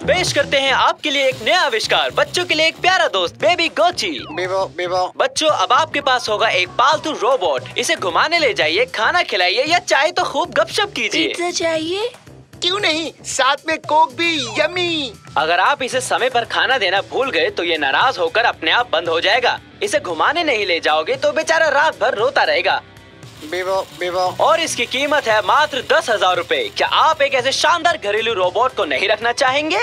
पेश करते हैं आपके लिए एक नया आविष्कार, बच्चों के लिए एक प्यारा दोस्त, बेबी गोची। बेबो बेबो। बच्चों, अब आपके पास होगा एक पालतू रोबोट। इसे घुमाने ले जाइए, खाना खिलाइए या चाहे तो खूब गपशप कीजिए। पिज्जा चाहिए? क्यों नहीं, साथ में कोक भी। यम्मी। अगर आप इसे समय पर खाना देना भूल गए तो ये नाराज होकर अपने आप बंद हो जाएगा। इसे घुमाने नहीं ले जाओगे तो बेचारा रात भर रोता रहेगा। बेबो बेबो। और इसकी कीमत है मात्र 10,000 रूपए। क्या आप एक ऐसे शानदार घरेलू रोबोट को नहीं रखना चाहेंगे?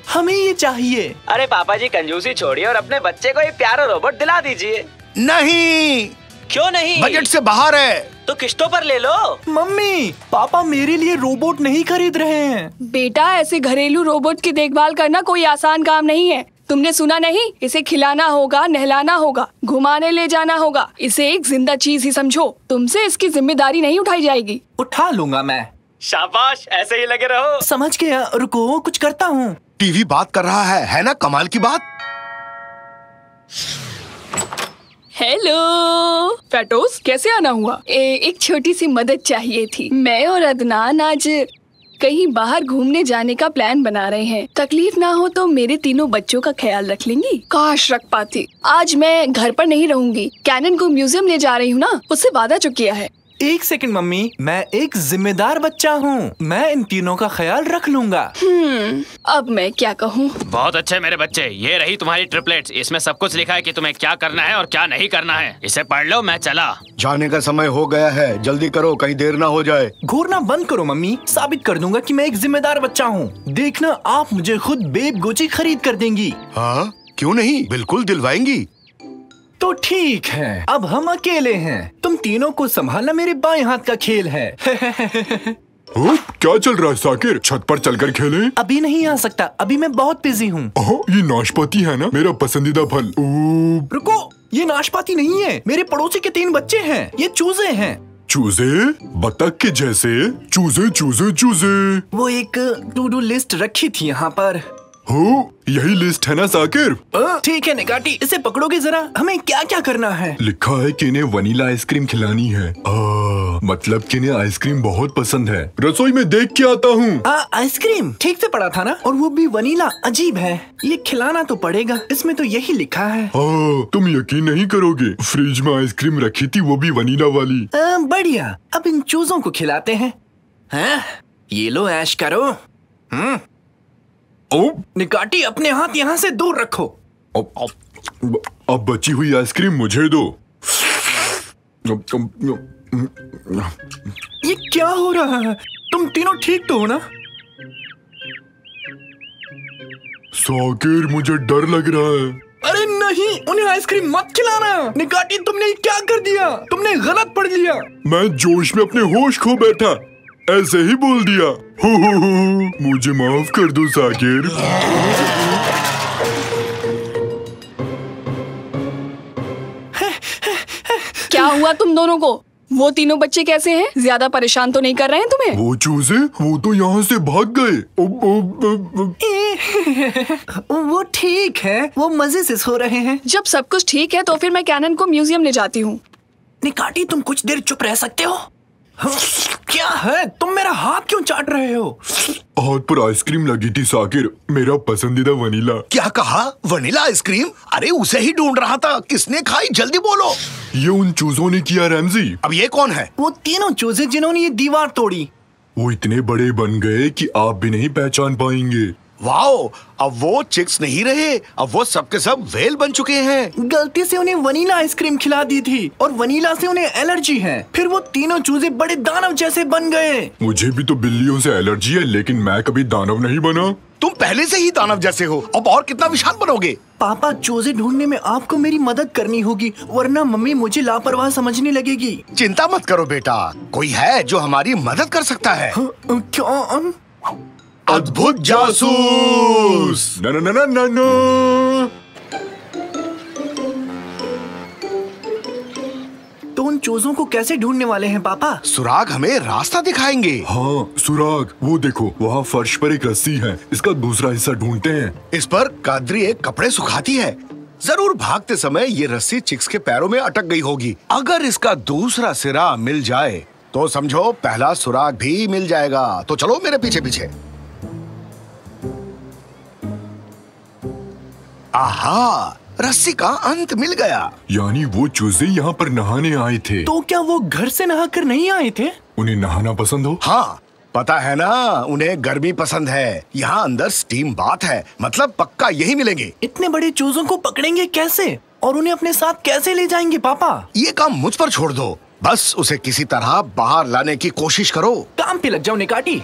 हमें ये चाहिए। अरे पापा जी, कंजूसी छोड़िए और अपने बच्चे को ये प्यारा रोबोट दिला दीजिए। नहीं। क्यों नहीं? बजट से बाहर है। तो किस्तों पर ले लो। मम्मी, पापा मेरे लिए रोबोट नहीं खरीद रहे हैं। बेटा, ऐसे घरेलू रोबोट की देखभाल करना कोई आसान काम नहीं है। तुमने सुना नहीं? इसे खिलाना होगा, नहलाना होगा, घुमाने ले जाना होगा। इसे एक जिंदा चीज ही समझो। तुमसे इसकी जिम्मेदारी नहीं उठाई जाएगी। उठा लूंगा मैं। शाबाश, ऐसे ही लगे रहो। समझ गया, रुको कुछ करता हूँ। टीवी बात कर रहा है ना? कमाल की बात। हेलो फैटोस, कैसे आना हुआ? एक छोटी सी मदद चाहिए थी। मैं और अदनान आज कहीं बाहर घूमने जाने का प्लान बना रहे हैं। तकलीफ ना हो तो मेरे तीनों बच्चों का ख्याल रख लेंगी? काश रख पाती। आज मैं घर पर नहीं रहूंगी। कैनन को म्यूजियम ले जा रही हूँ ना, उससे वादा जो किया है। एक सेकंड मम्मी, मैं एक जिम्मेदार बच्चा हूँ। मैं इन तीनों का ख्याल रख लूंगा। अब मैं क्या कहूँ? बहुत अच्छे मेरे बच्चे, ये रही तुम्हारी ट्रिपलेट्स। इसमें सब कुछ लिखा है कि तुम्हें क्या करना है और क्या नहीं करना है। इसे पढ़ लो, मैं चला। जाने का समय हो गया है, जल्दी करो, कहीं देर ना हो जाए। घूरना बंद करो मम्मी, साबित कर दूंगा कि मैं एक जिम्मेदार बच्चा हूँ। देखना, आप मुझे खुद बेब गोची खरीद कर देंगी। हाँ, क्यों नहीं, बिल्कुल दिलवाएंगी। तो ठीक है, अब हम अकेले हैं। तुम तीनों को संभालना मेरे बाएं हाथ का खेल है। क्या चल रहा है साकिर? छत पर चलकर खेलें? अभी नहीं आ सकता, अभी मैं बहुत बिजी हूँ। ये नाशपाती है ना, मेरा पसंदीदा फल। रुको, ये नाशपाती नहीं है। मेरे पड़ोसी के 3 बच्चे हैं। ये चूजे हैं। चूजे? बतख के जैसे? चूजे चूजे चूजे। वो एक टू डू लिस्ट रखी थी यहाँ पर। हो, यही लिस्ट है ना साकिर? ठीक है निकाटी, इसे पकड़ोगे जरा। हमें क्या क्या करना है? लिखा है कि इन्हें वनीला आइसक्रीम खिलानी है। मतलब कि इन्हें आइसक्रीम बहुत पसंद है। रसोई में देख के आता हूँ। आइसक्रीम ठीक से पढ़ा था ना? और वो भी वनीला। अजीब है, ये खिलाना तो पड़ेगा। इसमें तो यही लिखा है। तुम यकीन नहीं करोगे, फ्रिज में आइसक्रीम रखी थी, वो भी वनीला वाली। बढ़िया, अब इन चूजों को खिलाते हैं। ये लो, ऐश करो। निकाटी, अपने हाथ यहाँ से दूर रखो। अब बची हुई आइसक्रीम मुझे दो। ये क्या हो रहा है? तुम तीनों ठीक तो हो ना? साकिर, मुझे डर लग रहा है। अरे नहीं, उन्हें आइसक्रीम मत खिलाना। निकाटी, तुमने क्या कर दिया? तुमने गलत पढ़ लिया। मैं जोश में अपने होश खो बैठा, ऐसे ही बोल दिया। मुझे माफ कर दो साकिर। क्या हुआ तुम दोनों को? वो तीनों बच्चे कैसे हैं? ज्यादा परेशान तो नहीं कर रहे हैं तुम्हें? वो चूजे, वो तो यहाँ से भाग गए। वो ठीक है, वो मजे से सो रहे हैं। जब सब कुछ ठीक है तो फिर मैं कैनन को म्यूजियम ले जाती हूँ। निकाटी, तुम कुछ देर चुप रह सकते हो? क्या है, तुम मेरा हाथ क्यों चाट रहे हो? हाथ पर आइसक्रीम लगी थी साकिर, मेरा पसंदीदा वनीला। क्या कहा? Vanilla ice cream? अरे उसे ही ढूंढ रहा था। किसने खाई? जल्दी बोलो। ये उन चूजों ने किया रैमजी। अब ये कौन है? वो तीनों चूजे जिन्होंने ये दीवार तोड़ी। वो इतने बड़े बन गए कि आप भी नहीं पहचान पाएंगे। वाओ, अब वो चिक्स नहीं रहे, अब वो सब के सब व्हेल बन चुके हैं। गलती से उन्हें वनीला आइसक्रीम खिला दी थी और वनीला से उन्हें एलर्जी है। फिर वो तीनों चूजे बड़े दानव जैसे बन गए। मुझे भी तो बिल्लियों से एलर्जी है, लेकिन मैं कभी दानव नहीं बना। तुम पहले से ही दानव जैसे हो, अब और कितना विशाल बनोगे? पापा, चूजे ढूंढने में आपको मेरी मदद करनी होगी, वरना मम्मी मुझे लापरवाह समझने लगेगी। चिंता मत करो बेटा, कोई है जो हमारी मदद कर सकता है। क्या? अद्भुत जासूस। ना ना ना ना ना। तो उन चूजों को कैसे ढूंढने वाले हैं पापा? सुराग हमें रास्ता दिखाएंगे। हाँ, सुराग। वो देखो, वहाँ फर्श पर एक रस्सी है, इसका दूसरा हिस्सा ढूंढते हैं। इस पर कादरी एक कपड़े सुखाती है। जरूर भागते समय ये रस्सी चिक्स के पैरों में अटक गई होगी। अगर इसका दूसरा सिरा मिल जाए तो समझो पहला सुराग भी मिल जाएगा। तो चलो मेरे पीछे पीछे। आहा, रस्सी का अंत मिल गया। यानी वो चूजे यहाँ पर नहाने आए थे। तो क्या वो घर से नहाकर नहीं आए थे? उन्हें नहाना पसंद हो? हाँ, पता है ना, उन्हें गर्मी पसंद है। यहाँ अंदर स्टीम बाथ है, मतलब पक्का यही मिलेंगे। इतने बड़े चूजों को पकड़ेंगे कैसे और उन्हें अपने साथ कैसे ले जाएंगे पापा? ये काम मुझ पर छोड़ दो, बस उसे किसी तरह बाहर लाने की कोशिश करो। काम पे लग जाओ निकाटी।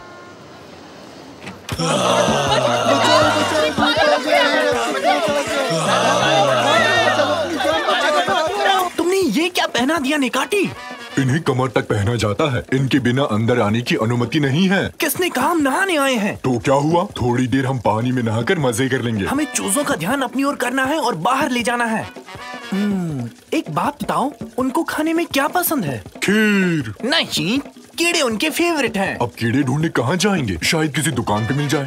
तुमने ये क्या पहना दिया निकाटी? इन्हें कमर तक पहना जाता है, इनके बिना अंदर आने की अनुमति नहीं है। किसने कहा हम नहाने आए हैं? तो क्या हुआ, थोड़ी देर हम पानी में नहाकर मजे कर लेंगे। हमें चूजों का ध्यान अपनी ओर करना है और बाहर ले जाना है। एक बात बताओ, उनको खाने में क्या पसंद है? खीर। नहीं, कीड़े उनके फेवरेट हैं। अब कीड़े ढूंढने कहाँ जाएंगे? शायद किसी दुकान पे मिल जाए।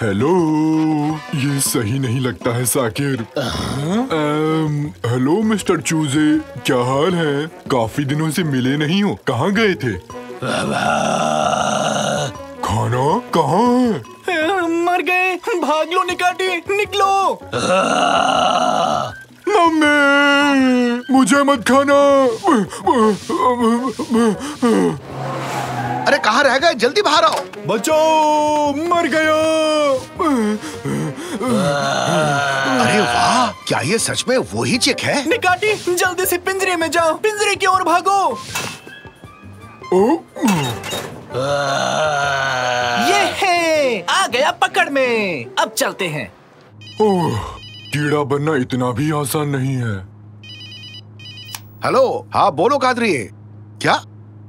हेलो, ये सही नहीं लगता है साकिर। हेलो मिस्टर चूजे, क्या हाल है? काफी दिनों से मिले नहीं हो, कहाँ गए थे? खाना कहाँ है? मर गए, भाग लो निकाटी, निकलो। मम्मी, मुझे मत खाना। अरे कहाँ रह गए, जल्दी बाहर आओ। बचाओ, मर गया। अरे वाह, क्या ये सच में वही चिक है? निकाटी, जल्दी से पिंजरे में जाओ, पिंजरे की ओर भागो। ये है, आ गया पकड़ में। अब चलते हैं। ओह, कीड़ा बनना इतना भी आसान नहीं है। हेलो, हाँ बोलो कादरी। क्या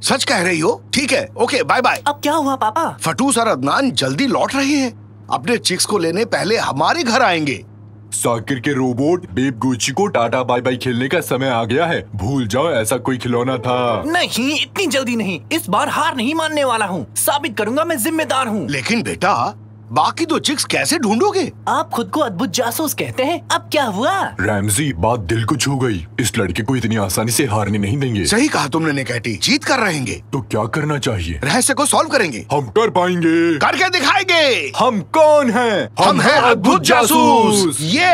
सच कह रही हो? ठीक है, ओके, बाय बाय। अब क्या हुआ पापा? फटूस और अदनान जल्दी लौट रहे हैं। अपने चिक्स को लेने पहले हमारे घर आएंगे। साकिर के रोबोट बेब गुच्ची को टाटा बाय बाय खेलने का समय आ गया है। भूल जाओ, ऐसा कोई खिलौना था। नहीं, इतनी जल्दी नहीं। इस बार हार नहीं मानने वाला हूँ। साबित करूंगा मैं जिम्मेदार हूँ। लेकिन बेटा, बाकी दो चिक्स कैसे ढूंढोगे? आप खुद को अद्भुत जासूस कहते हैं। अब क्या हुआ? रैमजी, बात दिल को छू गई। इस लड़के को इतनी आसानी से हारने नहीं देंगे। सही कहा तुमने निकैटी, जीत कर रहेंगे। तो क्या करना चाहिए? रहस्य को सॉल्व करेंगे। हम कर पाएंगे। करके दिखाएंगे। हम कौन हैं? हम हैं अद्भुत जासूस। ये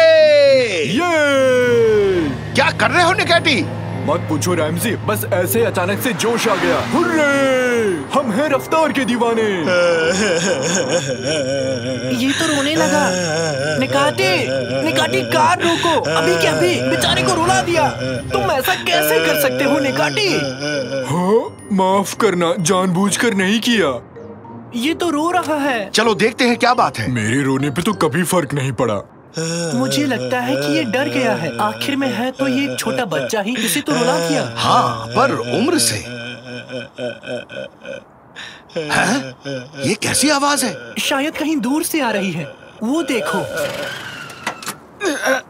क्या कर रहे हो निकैटी? मत पूछो रैमजी, बस ऐसे अचानक से जोश आ गया। हुर्रे! हम हैं रफ्तार के दीवाने। ये तो रोने लगा। निकाटी, निकाटी, कार रोको, अभी के अभी। बेचारे को रुला दिया। तुम ऐसा कैसे कर सकते हो निकाटी? हाँ, माफ करना, जानबूझकर नहीं किया। ये तो रो रहा है। चलो देखते हैं क्या बात है। मेरे रोने पे तो कभी फर्क नहीं पड़ा। मुझे लगता है कि ये डर गया है। आखिर में है तो ये एक छोटा बच्चा ही, इसे तो रुला दिया। हाँ, पर उम्र से। हैं? ये कैसी आवाज है? शायद कहीं दूर से आ रही है। वो देखो।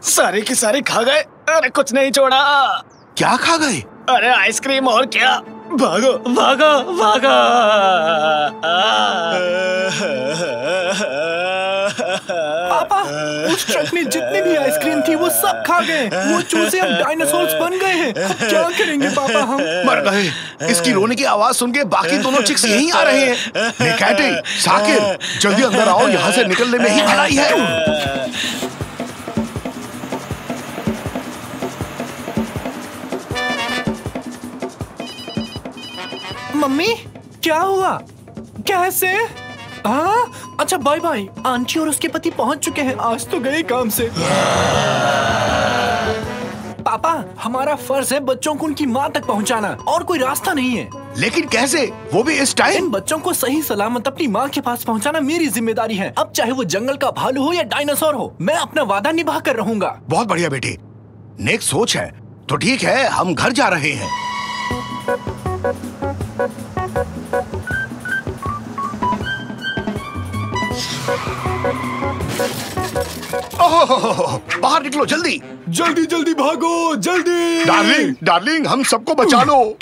सारे के सारे खा गए। अरे कुछ नहीं छोड़ा। क्या खा गए? अरे आइसक्रीम और क्या। भागो भागो भागो। पापा, उस ट्रक में जितनी भी आइसक्रीम थी वो सब खा गए। वो चूजे अब डायनासोर्स बन गए हैं। अब क्या करेंगे पापा हम? मर गए। इसकी रोने की आवाज सुन के बाकी दोनों चिक्स यहीं आ रहे हैं। निकैटी, साकिर, जल्दी अंदर आओ, यहाँ से निकलने में ही भलाई है। मम्मी, क्या हुआ? कैसे? अच्छा, बाय बाय। आंटी और उसके पति पहुंच चुके हैं। आज तो गए काम से। पापा, हमारा फर्ज है बच्चों को उनकी माँ तक पहुंचाना, और कोई रास्ता नहीं है। लेकिन कैसे, वो भी इस टाइम? इन बच्चों को सही सलामत अपनी माँ के पास पहुंचाना मेरी जिम्मेदारी है। अब चाहे वो जंगल का भालू हो या डायनासोर हो, मैं अपना वादा निभा कर रहूंगा। बहुत बढ़िया बेटी, नेक सोच है। तो ठीक है, हम घर जा रहे हैं। ओह, बाहर निकलो जल्दी। जल्दी जल्दी भागो, जल्दी। डार्लिंग, डार्लिंग, हम सबको बचा लो।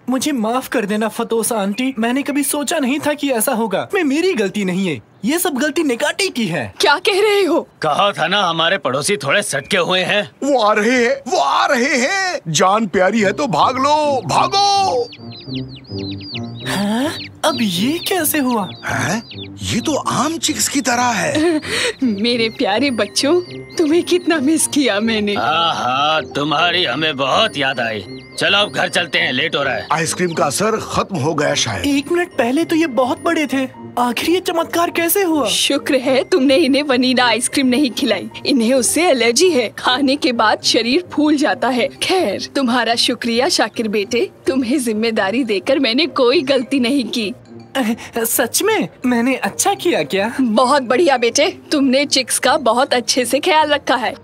मुझे माफ कर देना फतोसा आंटी, मैंने कभी सोचा नहीं था कि ऐसा होगा। मैं मेरी गलती नहीं है, ये सब गलती निकाटी की है। क्या कह रहे हो? कहा था ना, हमारे पड़ोसी थोड़े सटके हुए हैं। वो आ रहे हैं, वो आ रहे हैं। जान प्यारी है तो भाग लो, भागो। हाँ? अब ये कैसे हुआ? है? ये तो आम चिक्स की तरह है। मेरे प्यारे बच्चों, तुम्हें कितना मिस किया मैंने। हाँ, तुम्हारी हमें बहुत याद आई। चलो अब घर चलते हैं, लेट हो रहा है। आइसक्रीम का असर खत्म हो गया शायद। 1 मिनट पहले तो ये बहुत बड़े थे, आखिर ये चमत्कार कैसे हुआ? शुक्र है तुमने इन्हें वनीला आइसक्रीम नहीं खिलाई, इन्हें उससे एलर्जी है। खाने के बाद शरीर फूल जाता है। खैर, तुम्हारा शुक्रिया शाकिर बेटे, तुम्हें जिम्मेदारी देकर मैंने कोई गलती नहीं की। सच में? मैंने अच्छा किया क्या? बहुत बढ़िया बेटे, तुमने चिक्स का बहुत अच्छे से ख्याल रखा है।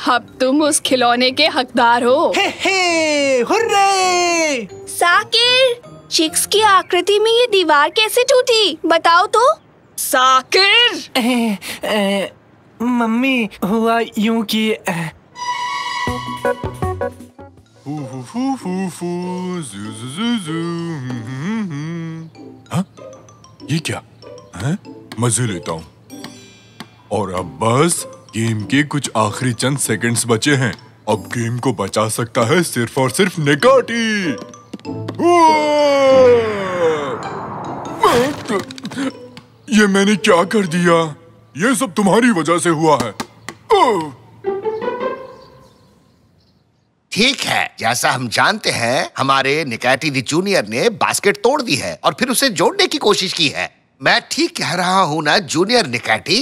अब तुम उस खिलौने के हकदार हो। हे, हुर्रे! साकिर, चिक्स की आकृति में ये दीवार कैसे टूटी, बताओ तो। साकिर! मम्मी, हुआ यूं कि हाँ? ये क्या है? मजे लेता हूँ। और अब बस गेम के कुछ आखिरी चंद सेकंड्स बचे हैं। अब गेम को बचा सकता है सिर्फ और सिर्फ निकाटी। ये मैंने क्या कर दिया? ये सब तुम्हारी वजह से हुआ है। ठीक है, जैसा हम जानते हैं, हमारे निकाटी दी जूनियर ने बास्केट तोड़ दी है और फिर उसे जोड़ने की कोशिश की है। मैं ठीक कह रहा हूँ ना जूनियर निकाटी?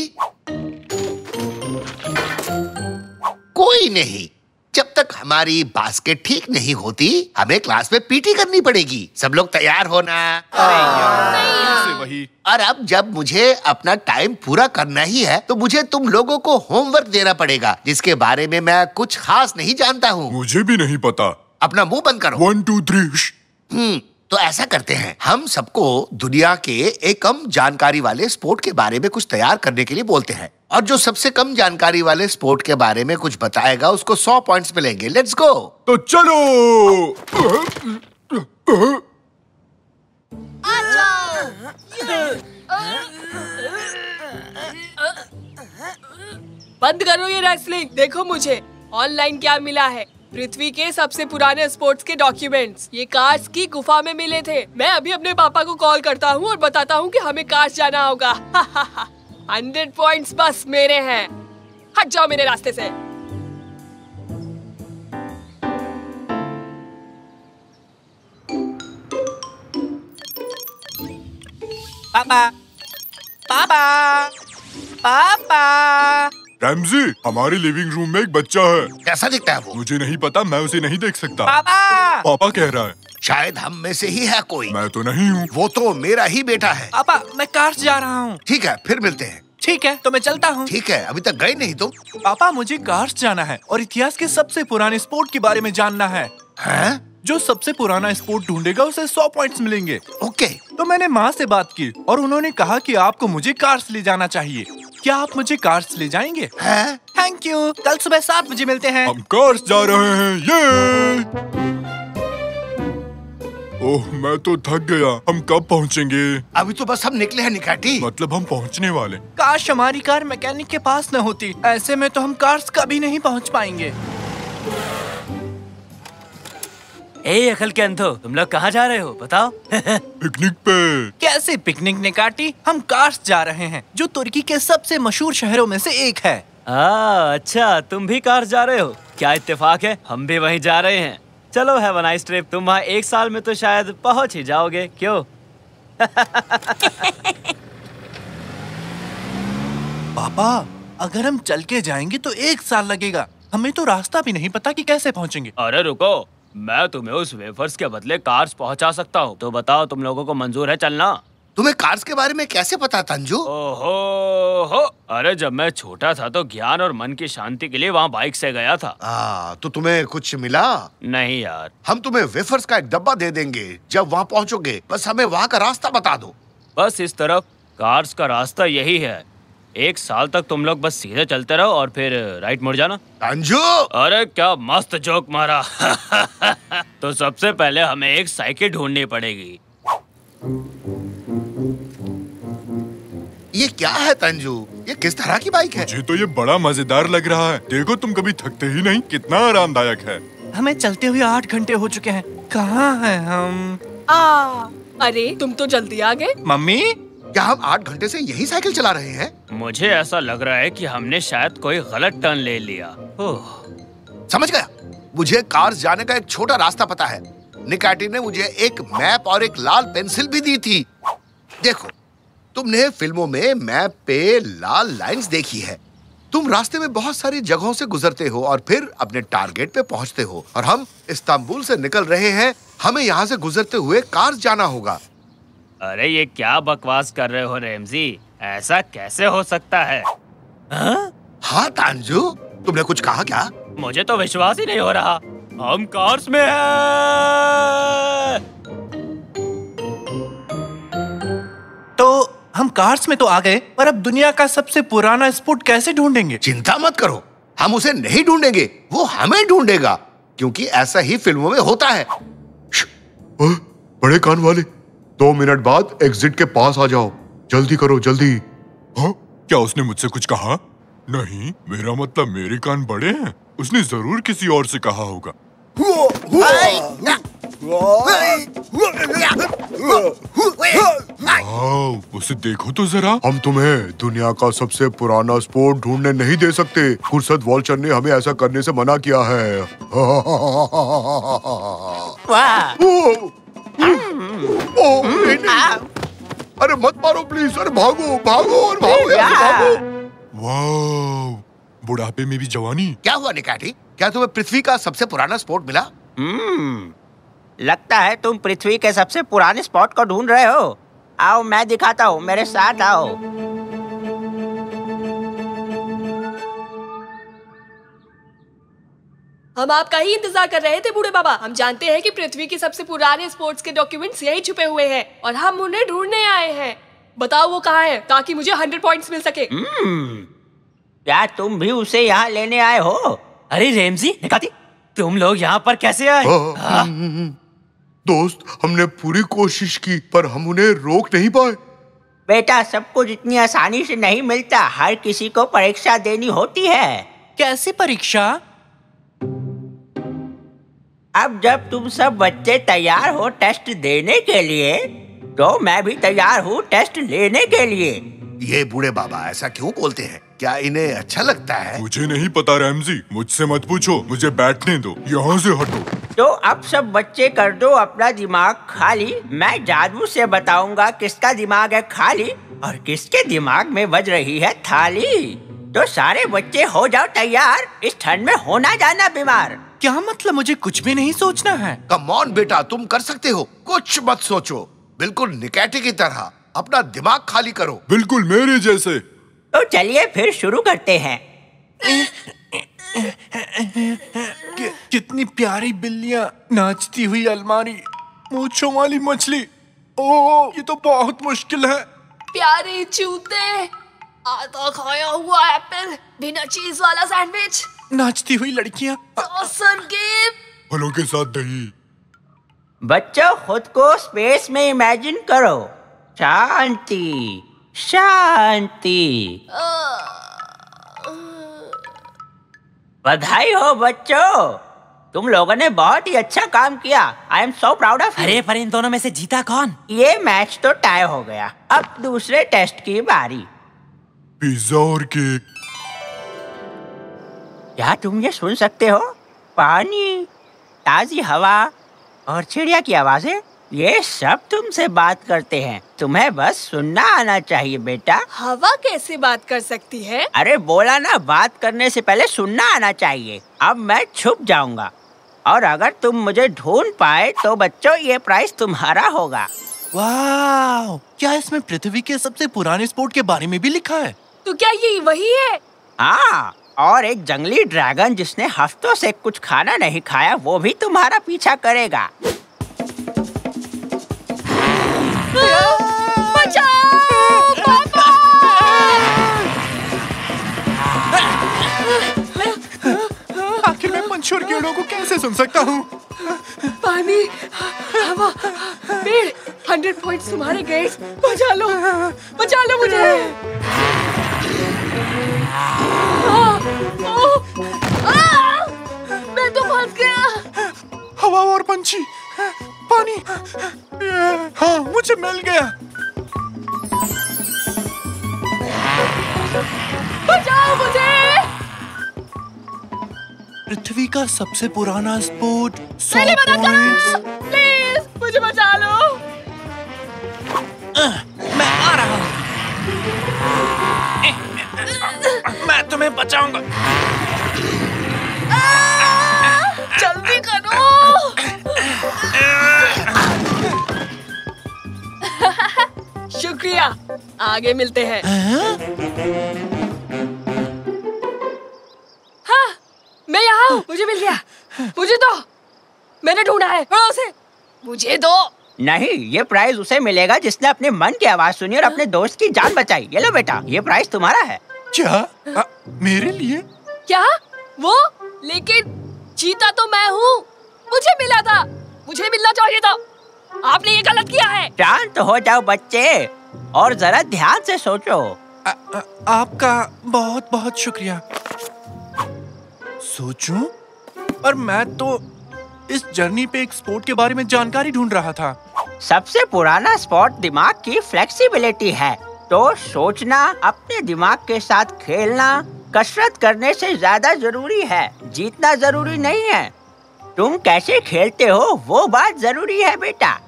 कोई नहीं, जब तक हमारी बास्केट ठीक नहीं होती, हमें क्लास में पीटी करनी पड़ेगी। सब लोग तैयार होना। वही। और अब जब मुझे अपना टाइम पूरा करना ही है, तो मुझे तुम लोगों को होमवर्क देना पड़ेगा, जिसके बारे में मैं कुछ खास नहीं जानता हूँ। मुझे भी नहीं पता। अपना मुंह बंद करो। 1 2 3। तो ऐसा करते हैं, हम सबको दुनिया के एक कम जानकारी वाले स्पोर्ट के बारे में कुछ तैयार करने के लिए बोलते हैं, और जो सबसे कम जानकारी वाले स्पोर्ट के बारे में कुछ बताएगा उसको 100 पॉइंट्स मिलेंगे। Let's go. तो चलो। बंद करो ये रेसलिंग। देखो मुझे ऑनलाइन क्या मिला है। पृथ्वी के सबसे पुराने स्पोर्ट्स के डॉक्यूमेंट्स ये कार्स की गुफा में मिले थे। मैं अभी अपने पापा को कॉल करता हूँ और बताता हूँ कि हमें कार्स जाना होगा। 100 पॉइंट्स बस मेरे हैं। हट जाओ मेरे रास्ते से। पापा, पापा, पापा। रैमजी, हमारे लिविंग रूम में एक बच्चा है। कैसा दिखता है वो? मुझे नहीं पता, मैं उसे नहीं देख सकता। पापा, पापा कह रहा है। शायद हम में से ही है कोई। मैं तो नहीं हूँ। वो तो मेरा ही बेटा है। पापा, मैं कार्स जा रहा हूँ। ठीक है, फिर मिलते हैं। ठीक है, तो मैं चलता हूँ। ठीक है, अभी तक गए नहीं तुम? पापा, मुझे कार्स जाना है और इतिहास के सबसे पुराने स्पोर्ट के बारे में जानना है। हैं? जो सबसे पुराना स्पोर्ट ढूंढेगा उसे 100 पॉइंट्स मिलेंगे। ओके। तो मैंने माँ से बात की और उन्होंने कहा कि आपको मुझे कार्स ले जाना चाहिए। क्या आप मुझे कार्स ले जाएंगे? हैं? Thank you. कल सुबह 7 बजे मिलते हैं। हम कार्स जा रहे हैं। ये ओह, मैं तो थक गया। हम कब पहुँचेंगे? अभी तो बस हम निकले हैं निकाटी। मतलब हम पहुँचने वाले। काश हमारी कार मैकेनिक के पास न होती। ऐसे में तो हम कार्स कभी नहीं पहुँच पाएंगे। ए अकल के अंधो, तुम लोग कहाँ जा रहे हो बताओ? पिकनिक पे। कैसे पिकनिक ने काटी? हम कार्स जा रहे हैं, जो तुर्की के सबसे मशहूर शहरों में से एक है। अच्छा, तुम भी कार्स जा रहे हो? क्या इत्तेफाक है, हम भी वहीं जा रहे हैं। चलो हैव अ नाइस ट्रिप। तुम वहाँ 1 साल में तो शायद पहुँच ही जाओगे, क्यों? पापा, अगर हम चल के जाएंगे तो 1 साल लगेगा। हमें तो रास्ता भी नहीं पता कि कैसे पहुँचेंगे। अरे रुको, मैं तुम्हें उस वेफर्स के बदले कार्स पहुंचा सकता हूँ। तो बताओ, तुम लोगों को मंजूर है चलना? तुम्हें कार्स के बारे में कैसे पता तंजू? ओहो हो, अरे जब मैं छोटा था तो ज्ञान और मन की शांति के लिए वहाँ बाइक से गया था। तो तुम्हें कुछ मिला? नहीं यार। हम तुम्हें वेफर्स का एक डब्बा दे देंगे जब वहाँ पहुँचोगे। बस हमें वहाँ का रास्ता बता दो। बस इस तरफ कार्स का रास्ता यही है। 1 साल तक तुम लोग बस सीधे चलते रहो और फिर राइट मुड़ जाना। तंजू! अरे क्या मस्त जोक मारा। तो सबसे पहले हमें एक साइकिल ढूंढनी पड़ेगी। ये क्या है तंजू? ये किस तरह की बाइक है? मुझे तो ये बड़ा मजेदार लग रहा है। देखो, तुम कभी थकते ही नहीं। कितना आरामदायक है। हमें चलते हुए 8 घंटे हो चुके हैं। कहाँ हैं हम? अरे तुम तो जल्दी आ गए। मम्मी, क्या हम 8 घंटे से यही साइकिल चला रहे हैं? मुझे ऐसा लग रहा है कि हमने शायद कोई गलत टर्न ले लिया। समझ गया। मुझे कार्स जाने का एक छोटा रास्ता पता है। निकाटी ने मुझे एक मैप और एक लाल पेंसिल भी दी थी। देखो, तुमने फिल्मों में मैप पे लाल लाइंस देखी है। तुम रास्ते में बहुत सारी जगहों से गुजरते हो और फिर अपने टारगेट पे पहुंचते हो। और हम इस्तांबुल से निकल रहे हैं। हमें यहाँ से गुजरते हुए कार्स जाना होगा। अरे ये क्या बकवास कर रहे हो रेमजी? ऐसा कैसे हो सकता है? हाँ तांजू, तुमने कुछ कहा क्या? मुझे तो विश्वास ही नहीं हो रहा। हम कार्स में हैं। तो हम कार्स में तो आ गए, पर अब दुनिया का सबसे पुराना स्पोर्ट कैसे ढूंढेंगे? चिंता मत करो, हम उसे नहीं ढूंढेंगे, वो हमें ढूंढेगा, क्योंकि ऐसा ही फिल्मों में होता है। बड़े कान वाले, 2 मिनट बाद एग्जिट के पास आ जाओ। जल्दी करो, जल्दी। हाँ? क्या उसने मुझसे कुछ कहा? नहीं, मेरा मतलब मेरे कान बड़े हैं। उसने जरूर किसी और से कहा होगा। उसे देखो तो जरा। हम तुम्हें दुनिया का सबसे पुराना स्पोर्ट ढूंढने नहीं दे सकते। खुर्सद वॉल्चर ने हमें ऐसा करने से मना किया है। नहीं। अरे मत मारो प्लीज। अरे भागो भागो और भागो यार, भागो। वाह, बुढ़ापे में भी जवानी। क्या हुआ निकाटी? क्या तुम्हें पृथ्वी का सबसे पुराना स्पोर्ट मिला? लगता है तुम पृथ्वी के सबसे पुराने स्पॉट को ढूंढ रहे हो। आओ मैं दिखाता हूँ, मेरे साथ आओ। हम आपका ही इंतजार कर रहे थे बूढ़े बाबा। हम जानते हैं कि पृथ्वी के सबसे पुराने स्पोर्ट्स के डॉक्यूमेंट्स यहीं छुपे हुए हैं और हम उन्हें ढूंढने आए हैं। बताओ वो कहाँ है, ताकि मुझे 100 पॉइंट्स मिल सके। क्या तुम भी उसे यहाँ लेने आए हो? अरे रेमजी, निकाती, तुम लोग यहाँ पर कैसे आए? दोस्त, हमने पूरी कोशिश की पर हम उन्हें रोक नहीं पाए। बेटा, सब कुछ इतनी आसानी से नहीं मिलता। हर किसी को परीक्षा देनी होती है। कैसे परीक्षा? अब जब तुम सब बच्चे तैयार हो टेस्ट देने के लिए, तो मैं भी तैयार हूँ टेस्ट लेने के लिए। ये बूढ़े बाबा ऐसा क्यों बोलते हैं? क्या इन्हें अच्छा लगता है? मुझे नहीं पता रैमजी, मुझसे मत पूछो। मुझे बैठने दो, यहाँ से हटो। तो अब सब बच्चे कर दो अपना दिमाग खाली। मैं जादू से बताऊंगा किसका दिमाग है खाली और किसके दिमाग में बज रही है थाली। तो सारे बच्चे हो जाओ तैयार, इस ठंड में होना जाना बीमार। क्या मतलब? मुझे कुछ भी नहीं सोचना है। कम ऑन बेटा, तुम कर सकते हो। कुछ मत सोचो, बिल्कुल निकाटी की तरह अपना दिमाग खाली करो। बिल्कुल मेरे जैसे। तो चलिए फिर शुरू करते हैं। कितनी प्यारी बिल्लियाँ, नाचती हुई अलमारी, मूंछों वाली मछली। ओह, ये तो बहुत मुश्किल है। प्यारे जूते, आधा खाया हुआ एप्पल, बिना चीज वाला सैंडविच, नाचती हुई लड़कियाँ, सॉसर गेम, फलों के साथ दही। बच्चों, खुद को स्पेस में इमेजिन करो। शांति शांति। बधाई हो बच्चों, तुम लोगों ने बहुत ही अच्छा काम किया। I am so proud of you. अरे पर इन दोनों में से जीता कौन? ये मैच तो टाई हो गया। अब दूसरे टेस्ट की बारी। पिज्जा और केक। क्या तुम ये सुन सकते हो? पानी, ताजी हवा और चिड़िया की आवाजें, ये सब तुमसे बात करते हैं। तुम्हें बस सुनना आना चाहिए बेटा। हवा कैसे बात कर सकती है? अरे बोला ना, बात करने से पहले सुनना आना चाहिए। अब मैं छुप जाऊंगा और अगर तुम मुझे ढूंढ पाए तो बच्चों ये प्राइस तुम्हारा होगा। वाह, क्या इसमें पृथ्वी के सबसे पुराने स्पोर्ट के बारे में भी लिखा है? तो क्या ये वही है? हाँ, और एक जंगली ड्रैगन जिसने हफ्तों से कुछ खाना नहीं खाया, वो भी तुम्हारा पीछा करेगा। बचाओ पापा! आखिर मैं पंछी और कीड़ों को कैसे सुन सकता हूँ? पानी, हवा, पेड़, 100 पॉइंट्स तुम्हारे गए। बचा लो मुझे। मैं तो फंस गया। हवा और पंछी, पानी। हाँ, मुझे मिल गया। बचाओ मुझे। पृथ्वी का सबसे पुराना स्पोर्ट 100 पहले मदद पॉइंट्स। करो, प्लीज मुझे बचा लो। मैं आ रहा हूँ। मैं तुम्हें बचाऊंगा। जल्दी करो। शुक्रिया, आगे मिलते हैं। हाँ, मैं यहाँ हूँ, मुझे मिल गया। मुझे दो, मैंने ढूंढा है, उसे मुझे दो। नहीं, ये प्राइज उसे मिलेगा जिसने अपने मन की आवाज सुनी और अपने दोस्त की जान बचाई। ये लो बेटा, ये प्राइज तुम्हारा है। क्या? मेरे लिए? क्या? वो? लेकिन जीता तो मैं हूँ, मुझे मिला था, मुझे मिलना चाहिए था। आपने ये गलत किया है। शांत हो जाओ बच्चे और जरा ध्यान से सोचो। आपका बहुत बहुत शुक्रिया। सोचूं? पर मैं तो इस जर्नी पे एक स्पोर्ट के बारे में जानकारी ढूंढ रहा था। सबसे पुराना स्पॉट दिमाग की फ्लेक्सिबिलिटी है, तो सोचना, अपने दिमाग के साथ खेलना कसरत करने से ज्यादा जरूरी है। जीतना जरूरी नहीं है, तुम कैसे खेलते हो वो बात जरूरी है बेटा।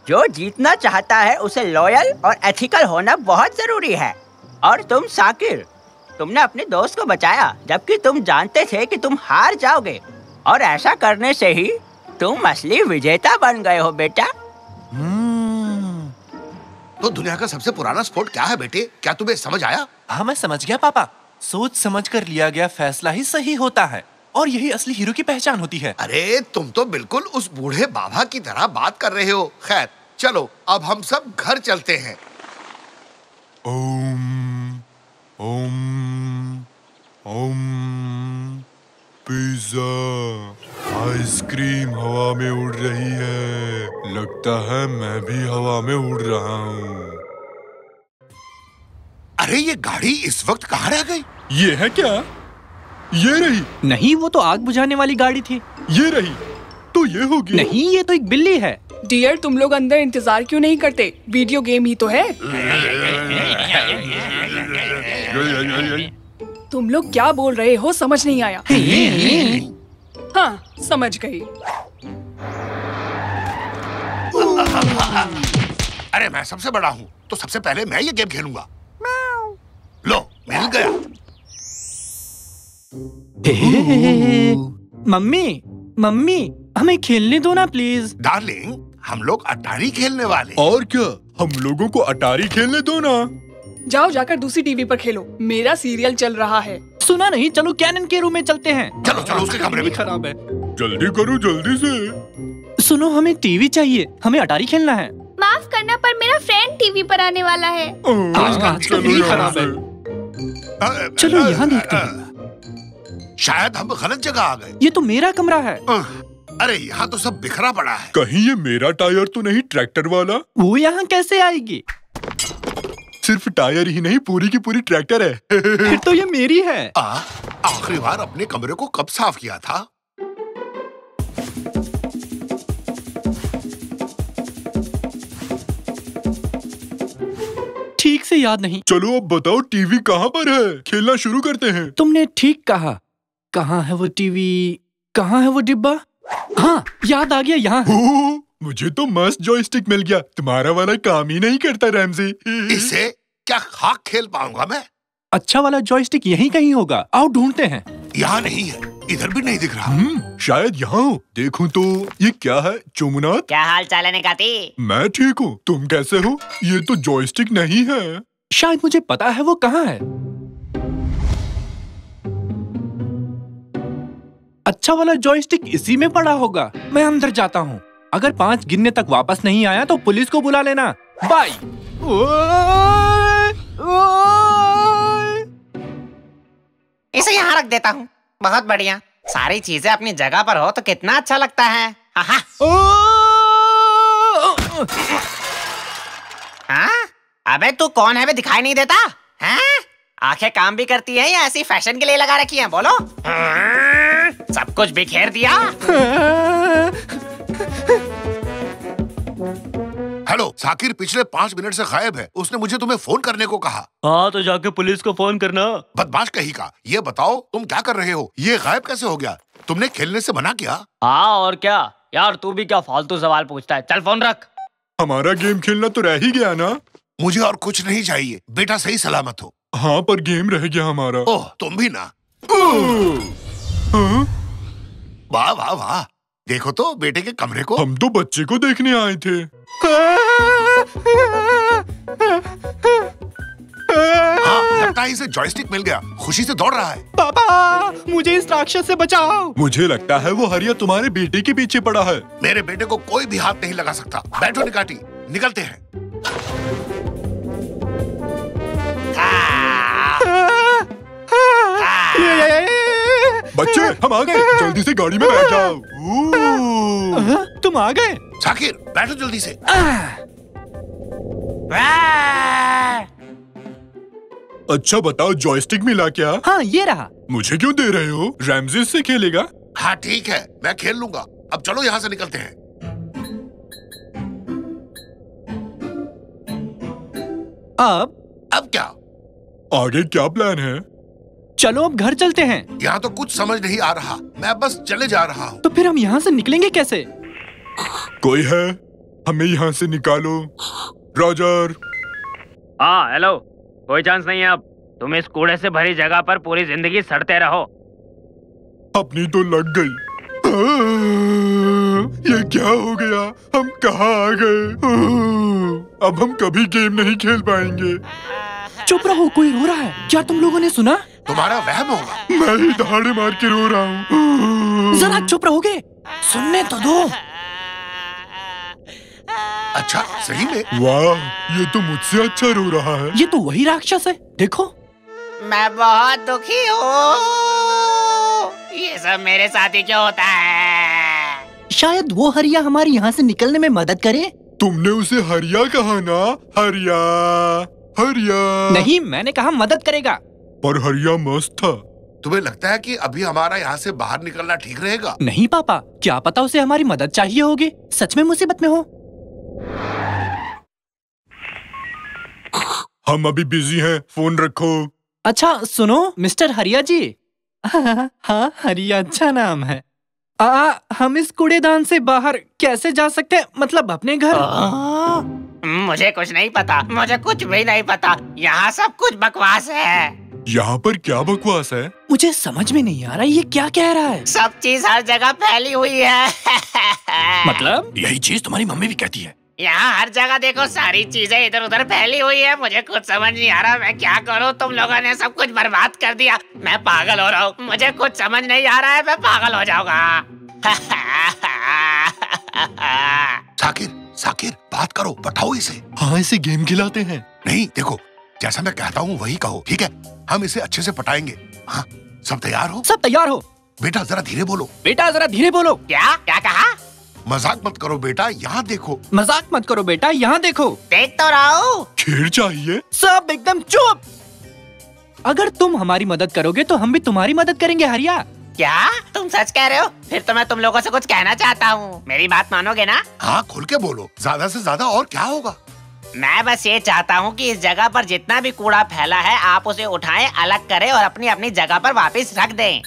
जो जीतना चाहता है उसे लॉयल और एथिकल होना बहुत जरूरी है। और तुम साकिर, तुमने अपने दोस्त को बचाया जबकि तुम जानते थे कि तुम हार जाओगे, और ऐसा करने से ही तुम असली विजेता बन गए हो बेटा। तो दुनिया का सबसे पुराना स्पोर्ट क्या है बेटे? क्या तुम्हें समझ आया? हाँ, मैं समझ गया पापा। सोच समझ कर लिया गया फैसला ही सही होता है, और यही असली हीरो की पहचान होती है। अरे तुम तो बिल्कुल उस बूढ़े बाबा की तरह बात कर रहे हो। खैर चलो, अब हम सब घर चलते हैं। ओम ओम ओम। पिज्जा, आइसक्रीम हवा में उड़ रही है। लगता है मैं भी हवा में उड़ रहा हूँ। अरे ये गाड़ी इस वक्त कहाँ रह गई? ये है क्या? ये रही। नहीं, वो तो आग बुझाने वाली गाड़ी थी। ये रही। तो ये होगी। नहीं, ये तो एक बिल्ली है। डियर, तुम लोग अंदर इंतजार क्यों नहीं करते? वीडियो गेम ही तो है। तुम लोग क्या बोल रहे हो, समझ नहीं आया। हाँ, समझ गई। अरे मैं सबसे बड़ा हूँ, तो सबसे पहले मैं ये गेम खेलूंगा। लो, मिल गया। मम्मी, मम्मी, हमें खेलने दो ना प्लीज। डार्लिंग, हम लोग अटारी खेलने वाले। और क्या, हम लोगों को अटारी खेलने दो ना। जाओ जाकर दूसरी टीवी पर खेलो, मेरा सीरियल चल रहा है। सुना नहीं, चलो कैनन के रूम में चलते हैं। चलो चलो, उसके कमरे में। खराब है। जल्दी करो, जल्दी से। सुनो, हमें टीवी चाहिए, हमें अटारी खेलना है। माफ करना, पर मेरा फ्रेंड टीवी पर आने वाला है। आजकल टीवी खराब है। चलो यहाँ देखते हैं। शायद हम गलत जगह आ गए। ये तो मेरा कमरा है। अरे यहाँ तो सब बिखरा पड़ा है। कहीं ये मेरा टायर तो नहीं, ट्रैक्टर वाला? वो यहाँ कैसे आएगी? सिर्फ टायर ही नहीं, पूरी की पूरी ट्रैक्टर है। फिर तो ये मेरी है। आखिरी बार अपने कमरे को कब साफ किया था? ठीक से याद नहीं। चलो अब बताओ, टीवी कहाँ पर है? खेलना शुरू करते हैं। तुमने ठीक कहा। कहाँ है वो टीवी? कहाँ है वो डिब्बा? हाँ, याद आ गया, यहाँ है। मुझे तो मस्त जॉयस्टिक मिल गया। तुम्हारा वाला काम ही नहीं करता रैमजी। इससे क्या खाक खेल पाऊंगा मैं? अच्छा वाला जॉयस्टिक यहीं कहीं होगा, आओ ढूंढते हैं। यहाँ नहीं है, इधर भी नहीं दिख रहा। शायद यहाँ हो। देखूं तो ये क्या है? चुमुनात, क्या हाल चाल है निकाती? मैं ठीक हूँ, तुम कैसे हो? ये तो जॉयस्टिक नहीं है। शायद मुझे पता है वो कहाँ है। अच्छा वाला जॉयस्टिक इसी में पड़ा होगा। मैं अंदर जाता हूँ। अगर 5 गिनने तक वापस नहीं आया तो पुलिस को बुला लेना। बाय। इसे यहाँ रख देता हूँ। बहुत बढ़िया, सारी चीजें अपनी जगह पर हो तो कितना अच्छा लगता है। हाँ, अबे तू कौन है बे, दिखाई नहीं देता? हैं? आंखें काम भी करती हैं या ऐसी फैशन के लिए लगा रखी हैं? बोलो। सब कुछ बिखेर दिया। साकिर पिछले 5 मिनट से गायब है। उसने मुझे तुम्हें फोन करने को कहा। हाँ तो जाके पुलिस को फोन करना। बदमाश कहीं का। ये बताओ तुम क्या कर रहे हो? ये गायब कैसे हो गया? तुमने खेलने से मना किया? हाँ और क्या यार, तू भी क्या फालतू सवाल पूछता है। चल फोन रख। हमारा गेम खेलना तो रह ही गया ना। मुझे और कुछ नहीं चाहिए, बेटा सही सलामत हो। हाँ पर गेम रह गया हमारा। ओह तुम भी ना। वाह वाह वाह, देखो तो बेटे के कमरे को। हम तो बच्चे को देखने आए थे। हाँ, लगता है इसे जॉयस्टिक मिल गया। खुशी से दौड़ रहा है। पापा मुझे इस राक्षस से बचाओ। मुझे लगता है वो हरिया तुम्हारे बेटे के पीछे पड़ा है। मेरे बेटे को कोई भी हाथ नहीं लगा सकता। बैठो निकाटी, निकलते हैं। बच्चे हम आ गए, जल्दी से गाड़ी में बैठ जाओ। तुम आ गए? साकिर बैठो जल्दी से। अच्छा बताओ जॉयस्टिक मिला क्या? हाँ ये रहा। मुझे क्यों दे रहे हो? रैमजेस से खेलेगा? हाँ ठीक है, मैं खेल लूंगा। अब चलो यहाँ से निकलते हैं। अब क्या? आगे क्या प्लान है? चलो अब घर चलते हैं। यहाँ तो कुछ समझ नहीं आ रहा। मैं बस चले जा रहा हूँ। तो फिर हम यहाँ से निकलेंगे कैसे? कोई है? हमें यहाँ से निकालो। रॉजर। हाँ हेलो, कोई चांस नहीं है अब। तुम इस कूड़े से भरी जगह पर पूरी जिंदगी सड़ते रहो। अपनी तो लग गई। ये क्या हो गया? हम कहाँ आ गए? अब हम कभी गेम नहीं खेल पाएंगे। चुप रहो, कोई रो रहा है। क्या तुम लोगों ने सुना? तुम्हारा वहम होगा। मैं ही दहाड़े मार के रो रहा हूँ। जरा चुप रहोगे? सुनने तो दो। अच्छा सही में? वाह, ये तो मुझसे अच्छा रो रहा है। ये तो वही राक्षस है, देखो। मैं बहुत दुखी हूँ। ये सब मेरे साथ ही क्यों होता है? शायद वो हरिया हमारी यहाँ से निकलने में मदद करे। तुमने उसे हरिया कहा ना? हरिया हरिया नहीं, मैंने कहा मदद करेगा। पर हरिया मस्त था। तुम्हें लगता है कि अभी हमारा यहाँ से बाहर निकलना ठीक रहेगा? नहीं पापा, क्या पता उसे हमारी मदद चाहिए होगी। सच में मुसीबत में हो। हम अभी बिजी हैं, फोन रखो। अच्छा सुनो मिस्टर हरिया जी। हाँ हरिया अच्छा नाम है। हम इस कूड़ेदान से बाहर कैसे जा सकते हैं? मतलब अपने घर। मुझे कुछ नहीं पता, मुझे कुछ भी नहीं पता। यहाँ सब कुछ बकवास है। यहाँ पर क्या बकवास है? मुझे समझ में नहीं आ रहा ये क्या कह रहा है। सब चीज हर जगह फैली हुई है। मतलब? यही चीज तुम्हारी मम्मी भी कहती है। यहाँ हर जगह देखो, सारी चीजें इधर उधर फैली हुई है। मुझे कुछ समझ नहीं आ रहा, मैं क्या करूँ? तुम लोगों ने सब कुछ बर्बाद कर दिया। मैं पागल हो रहा हूँ, मुझे कुछ समझ नहीं आ रहा है, मैं पागल हो जाऊंगा। साकिर साकिर बात करो, बताओ इसे। हाँ इसे गेम खिलाते हैं। नहीं देखो, जैसा मैं कहता हूँ वही कहो, ठीक है? हम इसे अच्छे से पटाएंगे। हाँ सब तैयार हो? सब तैयार हो। बेटा जरा धीरे बोलो। बेटा जरा धीरे बोलो। क्या क्या कहा? मजाक मत करो बेटा, यहाँ देखो। मजाक मत करो बेटा, यहाँ देखो। देख तो रहा हूँ। खेल चाहिए। सब एकदम चुप। अगर तुम हमारी मदद करोगे तो हम भी तुम्हारी मदद करेंगे हरिया। क्या तुम सच कह रहे हो? फिर तो मैं तुम लोगों से कुछ कहना चाहता हूँ, मेरी बात मानोगे ना? हाँ खुल के बोलो, ज्यादा से ज्यादा और क्या होगा? मैं बस ये चाहता हूँ कि इस जगह पर जितना भी कूड़ा फैला है आप उसे उठाएं, अलग करें और अपनी अपनी जगह पर वापस रख दें।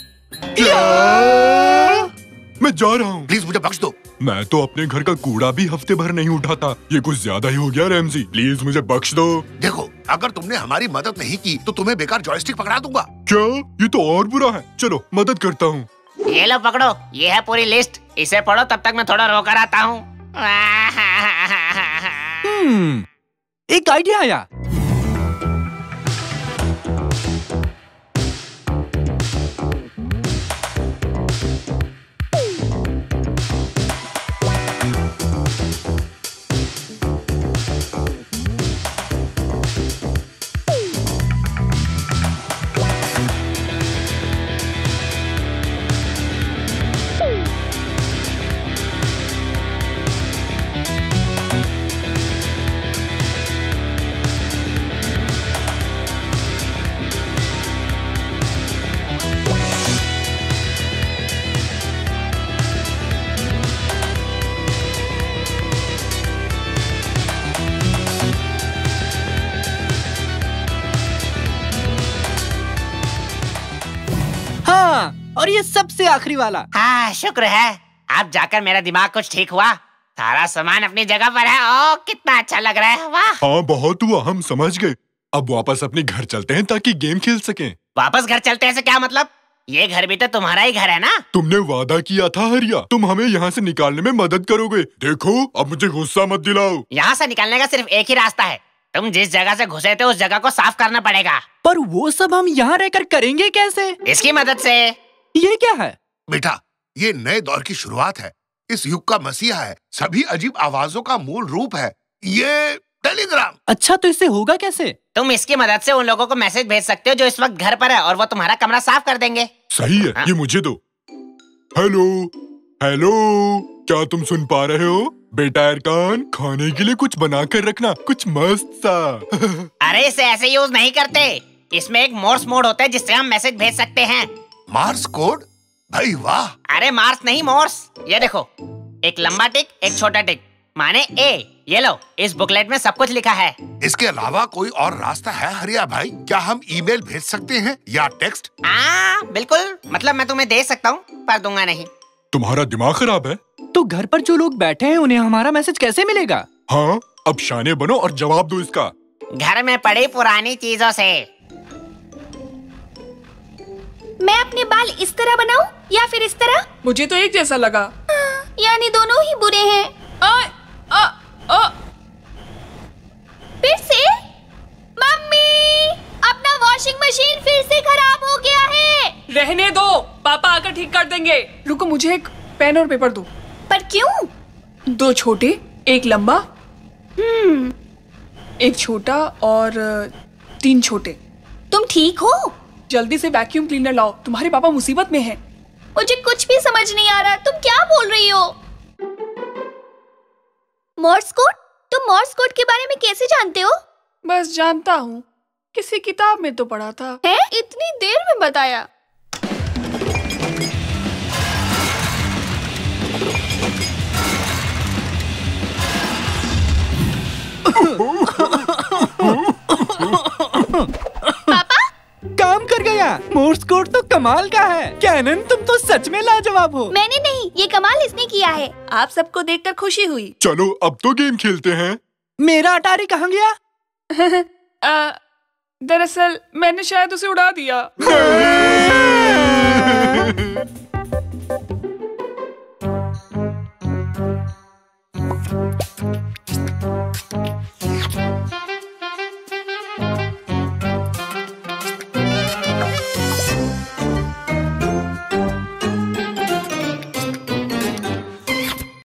मैं जा रहा हूँ। प्लीज मुझे बख्श दो। मैं तो अपने घर का कूड़ा भी हफ्ते भर नहीं उठाता। ये कुछ ज्यादा ही हो गया रैमजी, प्लीज मुझे बख्श दो। देखो, अगर तुमने हमारी मदद नहीं की तो तुम्हें बेकार जॉयस्टिक पकड़ा दूंगा। क्या? ये तो और बुरा है। चलो मदद करता हूँ। ये लो पकड़ो, ये है पूरी लिस्ट। इसे पढ़ो, तब तक मैं थोड़ा रोकर आता हूँ। एक आइडिया आया। और ये सबसे आखिरी वाला। हाँ, शुक्र है। अब जाकर मेरा दिमाग कुछ ठीक हुआ। सारा सामान अपनी जगह पर है। ओह, कितना अच्छा लग रहा है। वाह। हाँ, बहुत हुआ, हम समझ गए। अब वापस अपने घर चलते हैं ताकि गेम खेल सकें। वापस घर चलते हैं से क्या मतलब? ये घर भी तो तुम्हारा ही घर है ना? तुमने वादा किया था हरिया, तुम हमें यहाँ से निकालने में मदद करोगे। देखो, अब मुझे गुस्सा मत दिलाओ। यहाँ से निकलने का सिर्फ एक ही रास्ता है। तुम जिस जगह से घुसे थे उस जगह को साफ करना पड़ेगा। पर वो सब हम यहाँ रहकर करेंगे कैसे? इसकी मदद से। ये क्या है? बेटा, ये नए दौर की शुरुआत है। इस युग का मसीहा है। सभी अजीब आवाजों का मूल रूप है ये टेलीग्राम। अच्छा, तो इससे होगा कैसे? तुम इसकी मदद से उन लोगों को मैसेज भेज सकते हो जो इस वक्त घर पर है, और वो तुम्हारा कमरा साफ कर देंगे। सही है। हाँ? ये मुझे दो। हेलो हेलो, क्या तुम सुन पा रहे हो? बेटा अरकान, खाने के लिए कुछ बना कर रखना, कुछ मस्त सा। अरे, इसे ऐसे यूज नहीं करते। इसमें एक मोर्स मोड होता है जिससे हम मैसेज भेज सकते हैं। Mars code? भाई वाह। अरे मार्स नहीं, मोर्स। ये देखो, एक लंबा टिक, एक छोटा टिक, माने ए। ये लो, इस बुकलेट में सब कुछ लिखा है। इसके अलावा कोई और रास्ता है हरिया भाई? क्या हम ईमेल भेज सकते हैं या टेक्स्ट? बिल्कुल। मतलब मैं तुम्हें दे सकता हूँ, पर दूंगा नहीं। तुम्हारा दिमाग खराब है? तो घर पर जो लोग बैठे हैं उन्हें हमारा मैसेज कैसे मिलेगा? हाँ, अब शाने बनो और जवाब दो इसका। घर में पड़ी पुरानी चीजों से। मैं अपने बाल इस तरह बनाऊं या फिर इस तरह? मुझे तो एक जैसा लगा। यानी दोनों ही बुरे हैं। फिर से? मम्मी, अपना वॉशिंग मशीन फिर से खराब हो गया है। रहने दो, पापा आकर ठीक कर देंगे। रुको, मुझे एक पेन और पेपर दो। पर क्यों? 2 छोटे, एक लंबा। एक छोटा और 3 छोटे। तुम ठीक हो? जल्दी से वैक्यूम क्लीनर लाओ, तुम्हारे पापा मुसीबत में हैं। मुझे कुछ भी समझ नहीं आ रहा, तुम क्या बोल रही हो? Morse code? तुम मोर्स कोड के बारे में कैसे जानते हो? बस जानता हूँ, किसी किताब में तो पढ़ा था। है? इतनी देर में बताया। पापा, काम कर गया। मोर्स कोड तो कमाल का है। कैनन, तुम तो सच में लाजवाब हो। मैंने नहीं, ये कमाल इसने किया है। आप सबको देखकर खुशी हुई। चलो अब तो गेम खेलते हैं। मेरा अटारी कहाँ गया? दरअसल मैंने शायद उसे उड़ा दिया।